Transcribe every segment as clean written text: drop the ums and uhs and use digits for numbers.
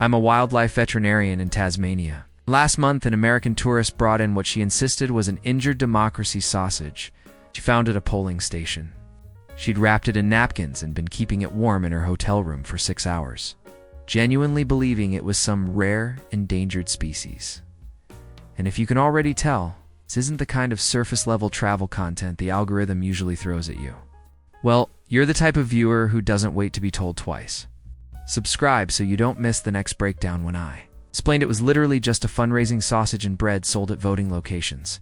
I'm a wildlife veterinarian in Tasmania. Last month, an American tourist brought in what she insisted was an injured democracy sausage she found at a polling station. She'd wrapped it in napkins and been keeping it warm in her hotel room for 6 hours, genuinely believing it was some rare, endangered species. And if you can already tell, this isn't the kind of surface-level travel content the algorithm usually throws at you. Well, you're the type of viewer who doesn't wait to be told twice. Subscribe so you don't miss the next breakdown when I explained it was literally just a fundraising sausage and bread sold at voting locations.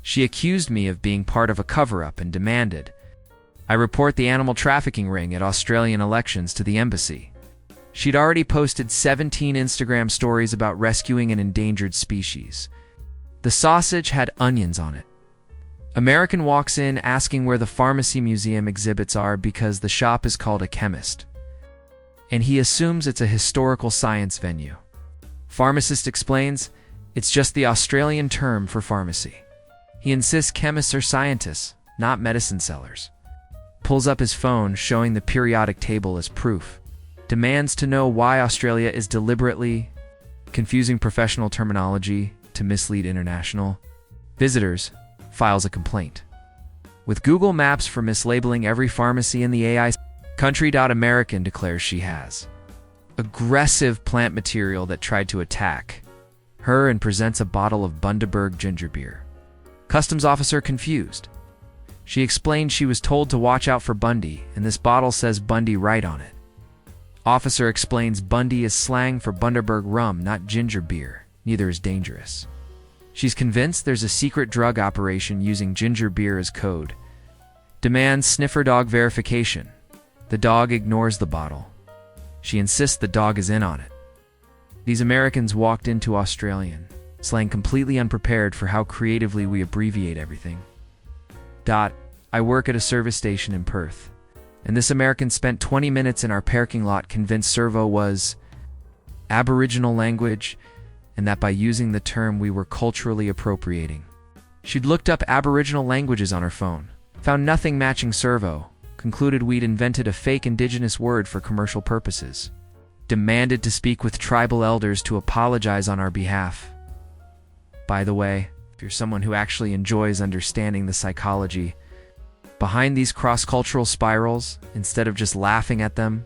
She accused me of being part of a cover-up and demanded I report the animal trafficking ring at Australian elections to the embassy. She'd already posted 17 Instagram stories about rescuing an endangered species. The sausage had onions on it. American walks in asking where the pharmacy museum exhibits are because the shop is called a chemist, and he assumes it's a historical science venue. Pharmacist explains it's just the Australian term for pharmacy. He insists chemists are scientists, not medicine sellers. Pulls up his phone showing the periodic table as proof. Demands to know why Australia is deliberately confusing professional terminology to mislead international visitors. Files a complaint. With Google Maps for mislabeling every pharmacy in the AI, Country.American declares she has aggressive plant material that tried to attack her and presents a bottle of Bundaberg ginger beer. Customs officer confused. She explained she was told to watch out for Bundy, and this bottle says Bundy right on it. Officer explains Bundy is slang for Bundaberg rum, not ginger beer. Neither is dangerous. She's convinced there's a secret drug operation using ginger beer as code. Demands sniffer dog verification. The dog ignores the bottle. She insists the dog is in on it. These Americans walked into Australian slang completely unprepared for how creatively we abbreviate everything. I work at a service station in Perth, and this American spent 20 minutes in our parking lot convinced servo was Aboriginal language, and that by using the term we were culturally appropriating. She'd looked up Aboriginal languages on her phone, found nothing matching servo, concluded we'd invented a fake indigenous word for commercial purposes, demanded to speak with tribal elders to apologize on our behalf. By the way, if you're someone who actually enjoys understanding the psychology behind these cross-cultural spirals, instead of just laughing at them,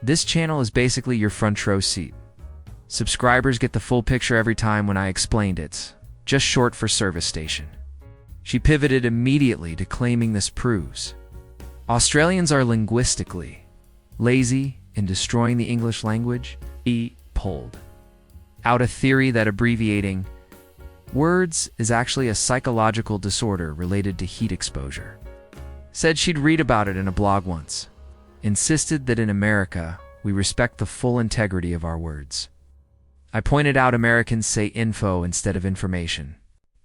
this channel is basically your front row seat. Subscribers get the full picture every time when I explained it, just short for service station. She pivoted immediately to claiming this proves Australians are linguistically lazy in destroying the English language. Pulled out a theory that abbreviating words is actually a psychological disorder related to heat exposure. Said she'd read about it in a blog once. Insisted that in America, we respect the full integrity of our words. I pointed out Americans say info instead of information.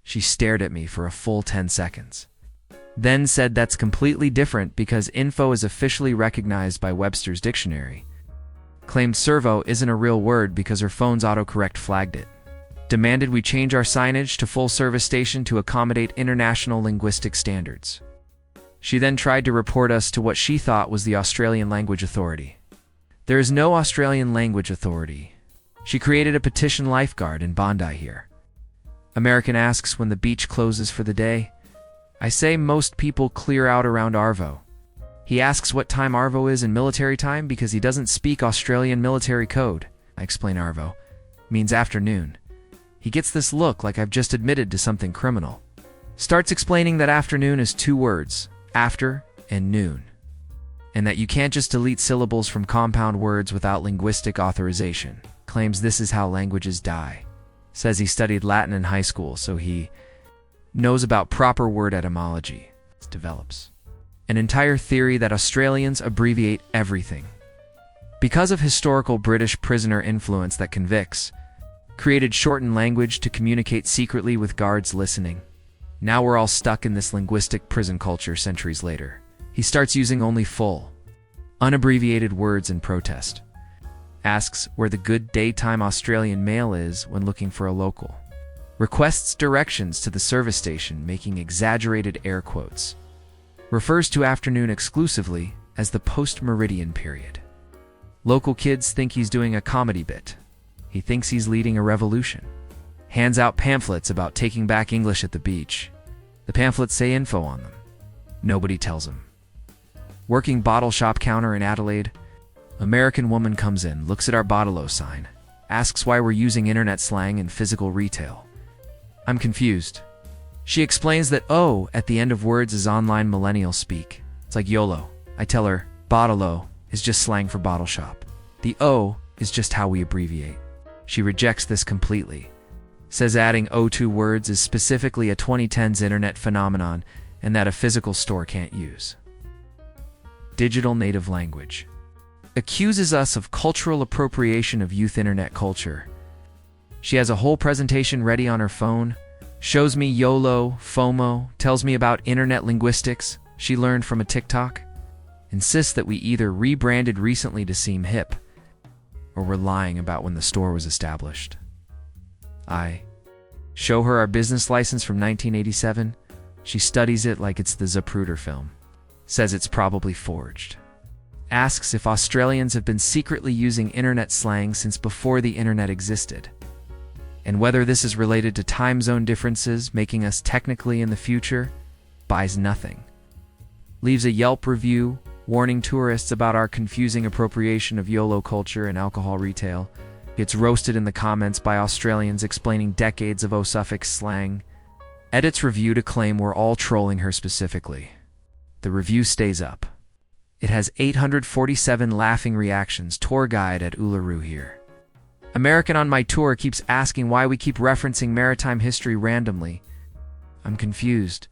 She stared at me for a full 10 seconds. Then said that's completely different because info is officially recognized by Webster's dictionary. Claimed servo isn't a real word because her phone's autocorrect flagged it. Demanded we change our signage to full service station to accommodate international linguistic standards. She then tried to report us to what she thought was the Australian Language Authority. There is no Australian Language Authority. She created a petition lifeguard in Bondi here. American asks when the beach closes for the day. I say most people clear out around Arvo. He asks what time Arvo is in military time because he doesn't speak Australian military code. I explain Arvo means afternoon. He gets this look like I've just admitted to something criminal. Starts explaining that afternoon is 2 words, after and noon, and that you can't just delete syllables from compound words without linguistic authorization. Claims this is how languages die. Says he studied Latin in high school, so he knows about proper word etymology. Develops an entire theory that Australians abbreviate everything. Because of historical British prisoner influence that convicts, created shortened language to communicate secretly with guards listening. Now we're all stuck in this linguistic prison culture centuries later. He starts using only full, unabbreviated words in protest. Asks where the good daytime Australian mail is when looking for a local. Requests directions to the service station, making exaggerated air quotes. Refers to afternoon exclusively as the post-meridian period. Local kids think he's doing a comedy bit. He thinks he's leading a revolution. Hands out pamphlets about taking back English at the beach. The pamphlets say info on them. Nobody tells him. Working bottle shop counter in Adelaide, American woman comes in, looks at our bottle-o sign, asks why we're using internet slang in physical retail. I'm confused. She explains that O at the end of words is online millennial speak. It's like YOLO. I tell her, bottle-o is just slang for bottle shop. The O is just how we abbreviate. She rejects this completely. Says adding O to words is specifically a 2010s internet phenomenon and that a physical store can't use. Digital native language. Accuses us of cultural appropriation of youth internet culture. She has a whole presentation ready on her phone, shows me YOLO, FOMO, tells me about internet linguistics she learned from a TikTok, insists that we either rebranded recently to seem hip, or we're lying about when the store was established. I show her our business license from 1987. She studies it like it's the Zapruder film. Says it's probably forged. Asks if Australians have been secretly using internet slang since before the internet existed, and whether this is related to time zone differences making us technically in the future. Buys nothing. Leaves a Yelp review warning tourists about our confusing appropriation of YOLO culture and alcohol retail. Gets roasted in the comments by Australians explaining decades of O suffix slang. Edits review to claim we're all trolling her specifically. The review stays up. It has 847 laughing reactions. Tour guide at Uluru here. American on my tour keeps asking why we keep referencing maritime history randomly. I'm confused.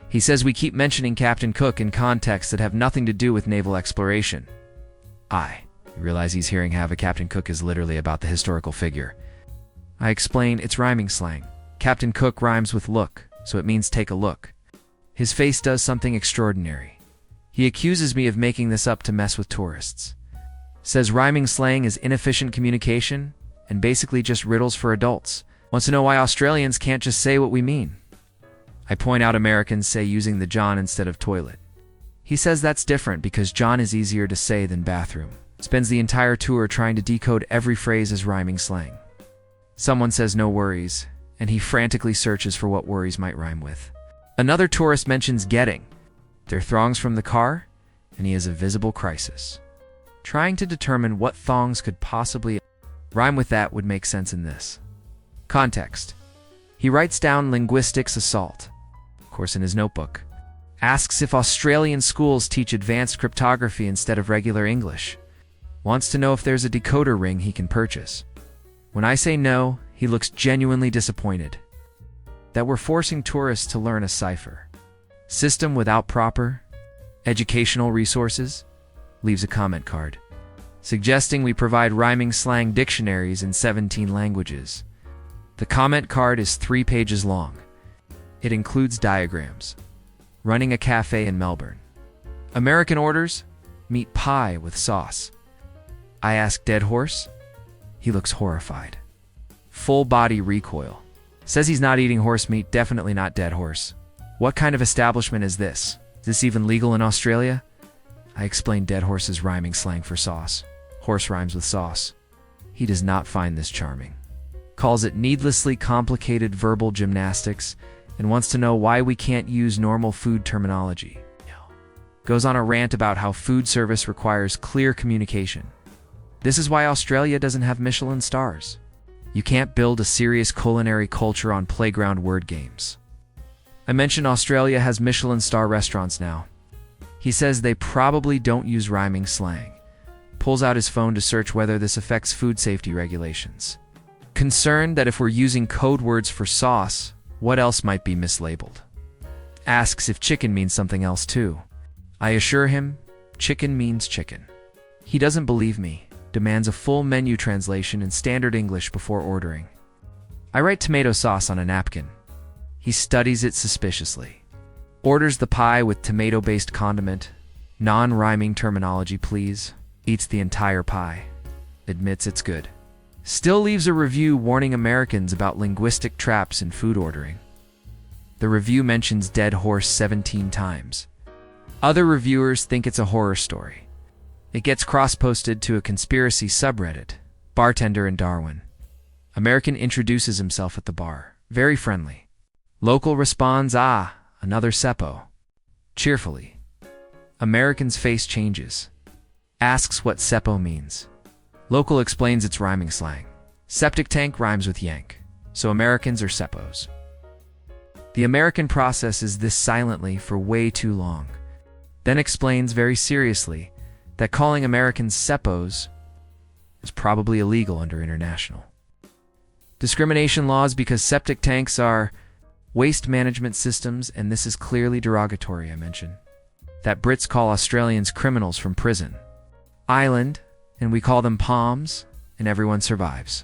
He says we keep mentioning Captain Cook in contexts that have nothing to do with naval exploration. I realize he's hearing have a Captain Cook is literally about the historical figure. I explain it's rhyming slang. Captain Cook rhymes with look, so it means take a look. His face does something extraordinary. He accuses me of making this up to mess with tourists. Says rhyming slang is inefficient communication and basically just riddles for adults. Wants to know why Australians can't just say what we mean. I point out Americans say using the John instead of toilet. He says that's different because John is easier to say than bathroom. Spends the entire tour trying to decode every phrase as rhyming slang. Someone says no worries, and he frantically searches for what worries might rhyme with. Another tourist mentions getting. There throngs from the car, and he has a visible crisis. Trying to determine what thongs could possibly rhyme with that would make sense in this context. He writes down linguistics assault, of course in his notebook. Asks if Australian schools teach advanced cryptography instead of regular English. Wants to know if there's a decoder ring he can purchase. When I say no, he looks genuinely disappointed. That we're forcing tourists to learn a cipher. System without proper educational resources. Leaves a comment card. Suggesting we provide rhyming slang dictionaries in 17 languages. The comment card is 3 pages long. It includes diagrams. Running a cafe in Melbourne. American orders, meat pie with sauce. I ask dead horse. He looks horrified. Full body recoil. Says he's not eating horse meat, definitely not dead horse. What kind of establishment is this? Is this even legal in Australia? I explain dead horse is rhyming slang for sauce. Horse rhymes with sauce. He does not find this charming. Calls it needlessly complicated verbal gymnastics and wants to know why we can't use normal food terminology. Goes on a rant about how food service requires clear communication. This is why Australia doesn't have Michelin stars. You can't build a serious culinary culture on playground word games. I mentioned Australia has Michelin star restaurants now. He says they probably don't use rhyming slang. Pulls out his phone to search whether this affects food safety regulations. Concerned that if we're using code words for sauce, what else might be mislabeled? Asks if chicken means something else too. I assure him, chicken means chicken. He doesn't believe me. Demands a full menu translation in standard English before ordering. I write tomato sauce on a napkin. He studies it suspiciously. Orders the pie with tomato-based condiment. Non-rhyming terminology, please. Eats the entire pie. Admits it's good. Still leaves a review warning Americans about linguistic traps in food ordering. The review mentions dead horse 17 times. Other reviewers think it's a horror story. It gets cross-posted to a conspiracy subreddit. Bartender in Darwin. American introduces himself at the bar. Very friendly. Local responds, "Ah, another Seppo." Cheerfully. American's face changes. Asks what Seppo means. Local explains it's rhyming slang. Septic tank rhymes with yank, so Americans are Seppos. The American processes this silently for way too long, then explains very seriously that calling Americans Seppos is probably illegal under international discrimination laws because septic tanks are waste management systems, and this is clearly derogatory. I mention that Brits call Australians criminals from prison island, and we call them palms, and everyone survives.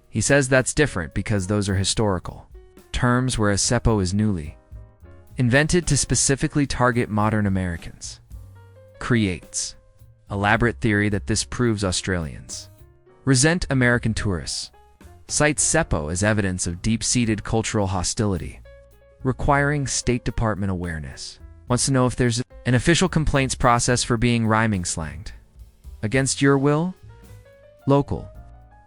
He says that's different because those are historical terms, whereas Seppo is newly invented to specifically target modern Americans. Creates elaborate theory that this proves Australians resent American tourists. Cites Seppo as evidence of deep-seated cultural hostility, requiring State Department awareness. Wants to know if there's an official complaints process for being rhyming slanged. Against your will? Local,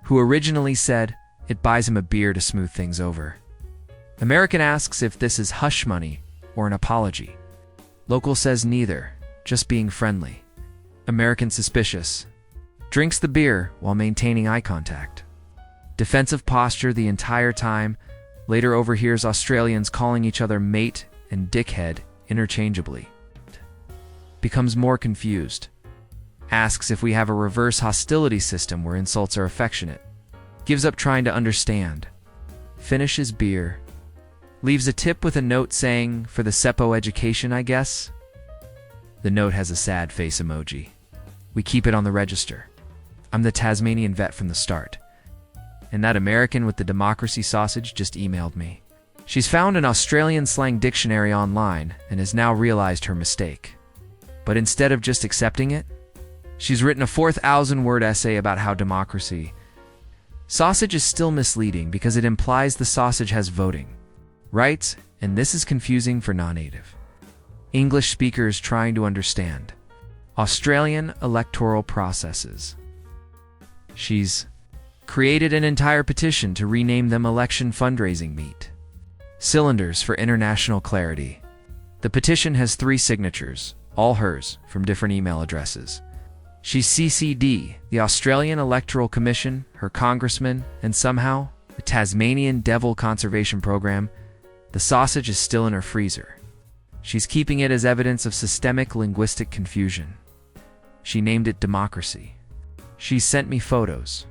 who originally said it buys him a beer to smooth things over. American asks if this is hush money or an apology. Local says neither, just being friendly. American suspicious. Drinks the beer while maintaining eye contact. Defensive posture the entire time. Later overhears Australians calling each other mate and dickhead interchangeably. Becomes more confused. Asks if we have a reverse hostility system where insults are affectionate. Gives up trying to understand. Finishes beer. Leaves a tip with a note saying, "For the Seppo education, I guess." The note has a sad face emoji. We keep it on the register. I'm the Tasmanian vet from the start. And that American with the democracy sausage just emailed me. She's found an Australian slang dictionary online and has now realized her mistake. But instead of just accepting it, she's written a 4,000-word essay about how democracy sausage is still misleading because it implies the sausage has voting rights, and this is confusing for non-native English speakers trying to understand Australian electoral processes. She's created an entire petition to rename them election fundraising meat cylinders for international clarity. The petition has 3 signatures, all hers, from different email addresses. She's CC'd the Australian Electoral Commission, her congressman, and somehow the Tasmanian Devil Conservation Program. The sausage is still in her freezer. She's keeping it as evidence of systemic linguistic confusion. She named it democracy. She's sent me photos.